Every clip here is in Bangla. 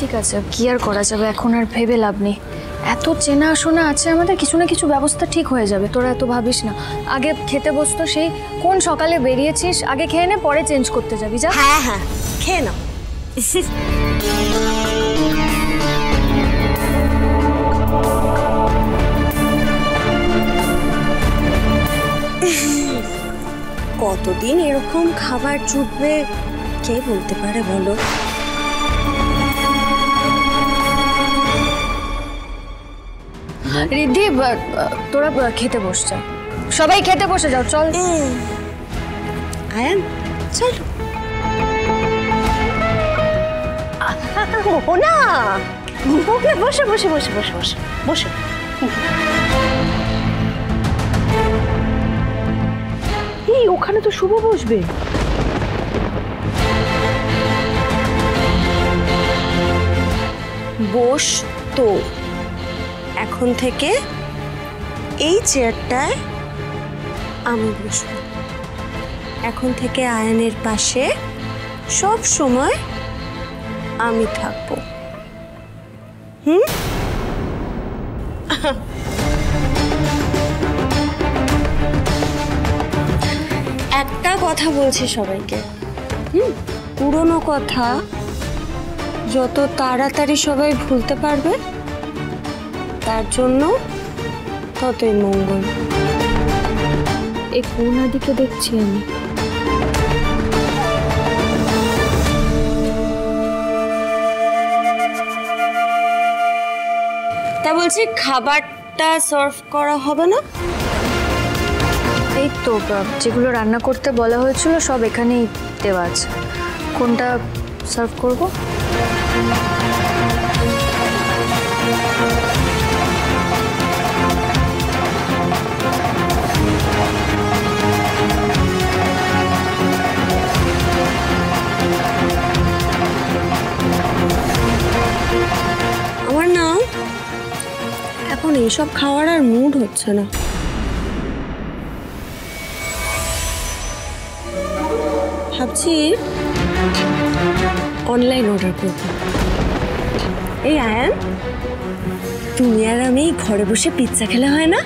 ঠিক আছে, কি আর করা যাবে, এখন আর ভেবে লাভ নেই। এত চেনাশোনা আছে আমাদের, কিছু না কিছু ব্যবস্থা ঠিক হয়ে যাবে, তোরা এত ভাবিস না। আগে খেতে বসতো, সেই কোন সকালে বেরিয়েছিস, আগে খেয়ে নে, পরে চেঞ্জ করতে যাবি, যা। হ্যাঁ হ্যাঁ, খেয়ে নাও। কতদিন এরকম খাবার জুটবে কে বলতে পারে বলো। রিদ্ধি, তোরা খেতে বস, যা, সবাই খেতে বসে যাও, চল। আয়ান চল। না বসে বসে বসে বসে বসে বসে। এই ওখানে তো শুভ বসবে। বস তো, এখন থেকে এই চেয়ারটায় আমি বসবো। এখন থেকে আয়নের পাশে সব সময় আমি থাকবো। একটা কথা বলছি সবাইকে, পুরনো কথা যত তাড়াতাড়ি সবাই ভুলতে পারবে তার জন্য ততই মঙ্গল। এই কোন দিকে দেখছি আমি? তা বলছি, খাবারটা সার্ভ করা হবে না? এই তো যেগুলো রান্না করতে বলা হয়েছিল সব এখানেই দেওয়া আছে। কোনটা সার্ভ করব? আমার না এখন এইসব খাওয়ার আর মুড হচ্ছে না। ভাবছি অনলাইন অর্ডার করব। এই আয়ান, তুমি আর আমি ঘরে বসে পিৎজা খেলে হয় না?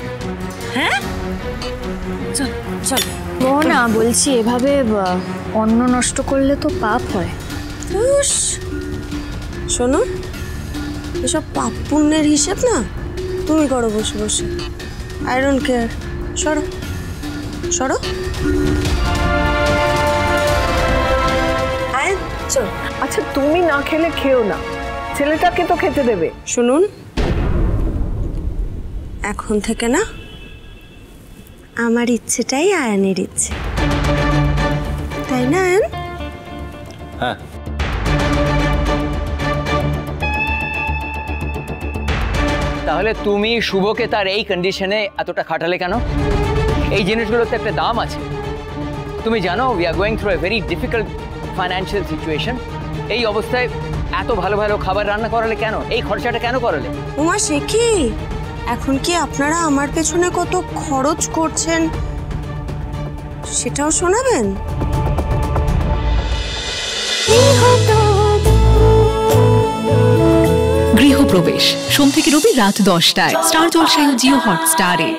হ্যাঁ চল চল। না বলছি, এভাবে অন্ন নষ্ট করলে তো পাপ হয়। শোনো, এসব পাপ পুণ্যের হিসেব না তুমি করো বসে বসে। I don't care. সরো সরো। আচ্ছা, তুমি না খেলে খেও না, ছেলেটাকে তো খেতে দেবে। শুনুন, এখন থেকে না আমার ইচ্ছেটাই আয়ানের ইচ্ছে, তাই না আয়ান? হ্যাঁ। তাহলে তুমি শুভকে তার এই কন্ডিশনে এতটা খাটালে কেন? এই জিনিসগুলোতে একটা দাম আছে। তুমি জানো, we are going through a very difficult financial situation. এই অবস্থায় এত ভালো ভালো খাবার রান্না করালে কেন? এই খরচাটা কেন করালে? উমা, সে কি? এখন কি আপনারা আমার পেছনে কত খরচ করছেন সেটাও শোনাবেন? গৃহপ্রবেশ সোম থেকে রবি রাত 10টায় স্টার জলসায় ও জিও হটস্টারে।